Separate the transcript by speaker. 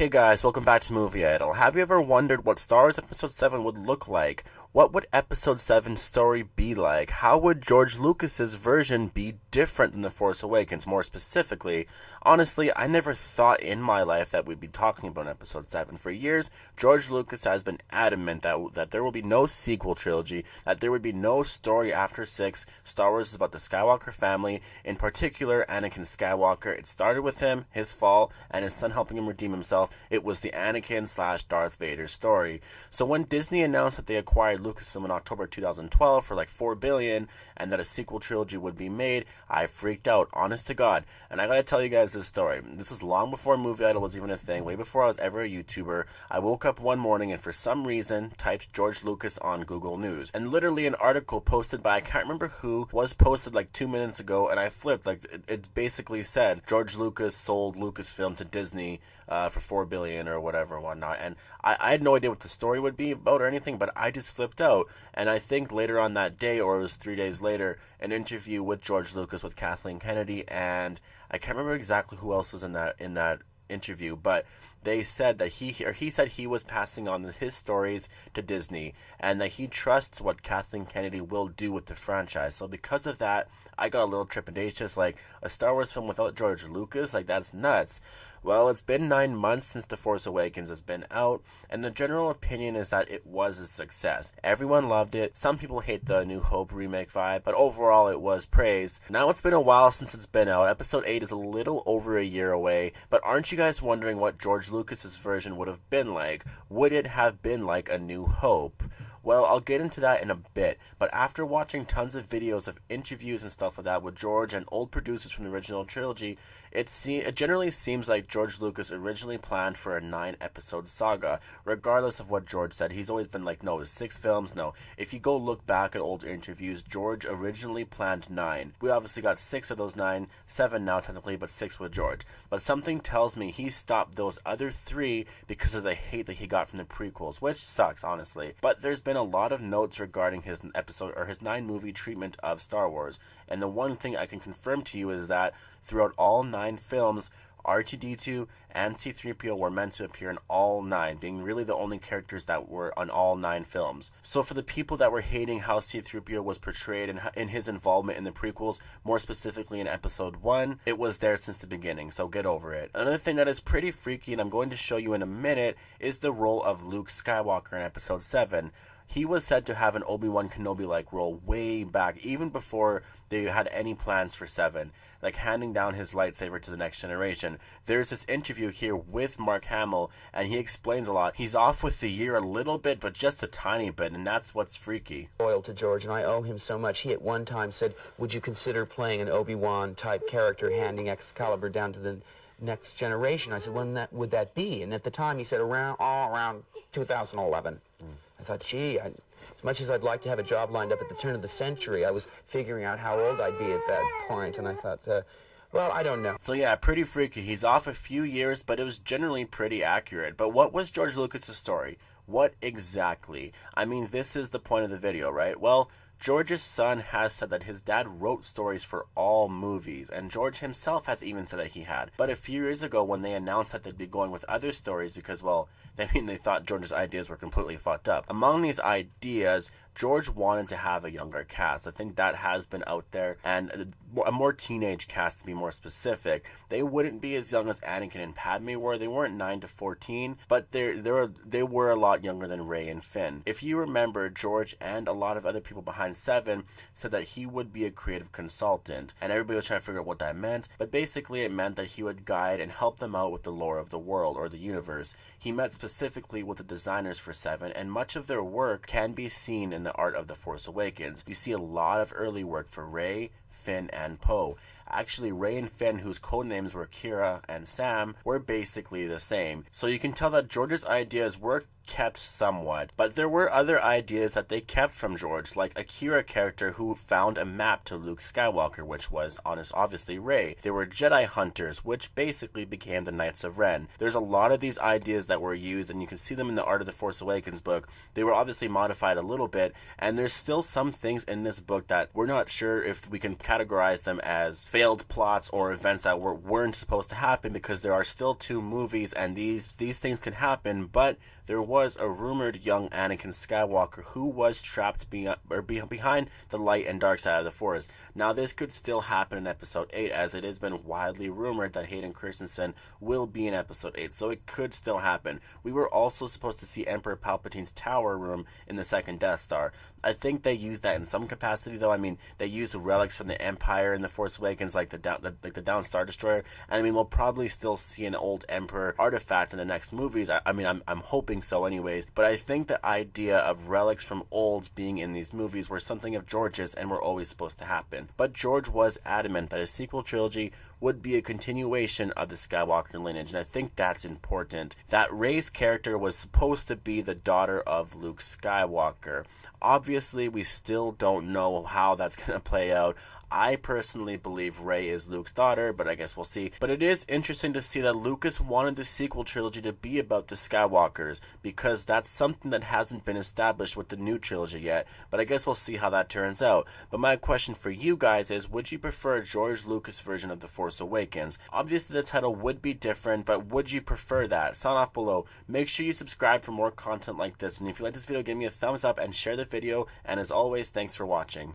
Speaker 1: Hey guys, welcome back to Movie Idol. Have you ever wondered what Star Wars Episode 7 would look like? What would Episode 7's story be like? How would George Lucas's version be different than The Force Awakens? More specifically, honestly, I never thought in my life that we'd be talking about Episode 7. For years, George Lucas has been adamant that there will be no sequel trilogy, that there would be no story after 6. Star Wars is about the Skywalker family, in particular Anakin Skywalker. It started with him, his fall, and his son helping him redeem himself. It was the Anakin/Darth Vader story. So when Disney announced that they acquired Lucasfilm in October 2012 for like $4 billion and that a sequel trilogy would be made, I freaked out, honest to God. And I gotta tell you guys this story. This is long before Movie Idol was even a thing, way before I was ever a YouTuber. I woke up one morning and for some reason typed George Lucas on Google News. And literally an article posted by I can't remember who was posted like 2 minutes ago, and I flipped. Like it basically said George Lucas sold Lucasfilm to Disney for $4 billion or whatever and whatnot. And I had no idea what the story would be about or anything, but I just flipped out. And I think later on that day, or it was 3 days later, an interview with George Lucas with Kathleen Kennedy, and I can't remember exactly who else was in that interview, but they said that he said he was passing on his stories to Disney and that he trusts what Kathleen Kennedy will do with the franchise. So because of that, I got a little trepidatious, like a Star Wars film without George Lucas, like that's nuts. Well, it's been 9 months since The Force Awakens has been out, and the general opinion is that it was a success. Everyone loved it. Some people hate the New Hope remake vibe, but overall it was praised. Now it's been a while since it's been out. Episode 8 is a little over a year away, but aren't you guys wondering what George Lucas's version would have been like? Would it have been like A New Hope? Well, I'll get into that in a bit, but after watching tons of videos of interviews and stuff like that with George and old producers from the original trilogy, it generally seems like George Lucas originally planned for a 9-episode saga, regardless of what George said. He's always been like, no, it's 6 films, no. If you go look back at older interviews, George originally planned 9. We obviously got 6 of those 9, 7 now technically, but 6 with George. But something tells me he stopped those other 3 because of the hate that he got from the prequels, which sucks, honestly. But there's been a lot of notes regarding his episode or his 9-movie treatment of Star Wars, and the one thing I can confirm to you is that throughout all 9 films, R2-D2 and C-3PO were meant to appear in all 9, being really the only characters that were on all 9 films. So for the people that were hating how C-3PO was portrayed in his involvement in the prequels, more specifically in Episode 1, it was there since the beginning, so get over it. Another thing that is pretty freaky, and I'm going to show you in a minute, is the role of Luke Skywalker in Episode 7. He was said to have an Obi-Wan Kenobi-like role way back, even before they had any plans for 7, like handing down his lightsaber to the next generation. There's this interview here with Mark Hamill, and he explains a lot. He's off with the year a little bit, but just a tiny bit, and that's what's freaky.
Speaker 2: Loyal to George, and I owe him so much. He at one time said, would you consider playing an Obi-Wan type character, handing Excalibur down to the next generation? I said, when would that be? And at the time he said around 2011. I thought, gee, as much as I'd like to have a job lined up at the turn of the century, I was figuring out how old I'd be at that point, and I thought, well, I don't know.
Speaker 1: So yeah, pretty freaky. He's off a few years, but it was generally pretty accurate. But what was George Lucas' story? What exactly? I mean, this is the point of the video, right? Well, George's son has said that his dad wrote stories for all movies, and George himself has even said that he had. But a few years ago, when they announced that they'd be going with other stories because, well, they thought George's ideas were completely fucked up. Among these ideas, George wanted to have a younger cast. I think that has been out there, and a more teenage cast to be more specific. They wouldn't be as young as Anakin and Padme were. They weren't 9 to 14, but they were a lot younger than Rey and Finn. If you remember, George and a lot of other people behind 7 said that he would be a creative consultant, and everybody was trying to figure out what that meant, but basically it meant that he would guide and help them out with the lore of the world or the universe. He met specifically with the designers for 7, and much of their work can be seen in the art of The Force Awakens. You see a lot of early work for Rey, Finn, and Poe. Actually, Rey and Finn, whose codenames were Kira and Sam, were basically the same. So you can tell that George's ideas were kept somewhat, but there were other ideas that they kept from George, like a Kira character who found a map to Luke Skywalker, which was obviously Rey. There were Jedi hunters, which basically became the Knights of Ren. There's a lot of these ideas that were used, and you can see them in the Art of the Force Awakens book. They were obviously modified a little bit, and there's still some things in this book that we're not sure if we can categorize them as failed plots or events that weren't supposed to happen, because there are still 2 movies and these things can happen. But there was a rumored young Anakin Skywalker who was trapped behind the light and dark side of the Force. Now, this could still happen in Episode 8, as it has been widely rumored that Hayden Christensen will be in Episode 8, so it could still happen. We were also supposed to see Emperor Palpatine's tower room in the second Death Star. I think they used that in some capacity, though. I mean, they used relics from the Empire in The Force Awakens, like the down Star Destroyer, and I mean, we'll probably still see an old Emperor artifact in the next movies. I'm hoping so anyways, but I think the idea of relics from old being in these movies were something of George's and were always supposed to happen. But George was adamant that a sequel trilogy would be a continuation of the Skywalker lineage, and I think that's important. That Rey's character was supposed to be the daughter of Luke Skywalker. Obviously, we still don't know how that's going to play out. I personally believe Rey is Luke's daughter, but I guess we'll see. But it is interesting to see that Lucas wanted the sequel trilogy to be about the Skywalkers, because that's something that hasn't been established with the new trilogy yet. But I guess we'll see how that turns out. But my question for you guys is, would you prefer George Lucas' version of The Force Awakens? Obviously, the title would be different, but would you prefer that? Sound off below. Make sure you subscribe for more content like this. And if you like this video, give me a thumbs up and share the video. And as always, thanks for watching.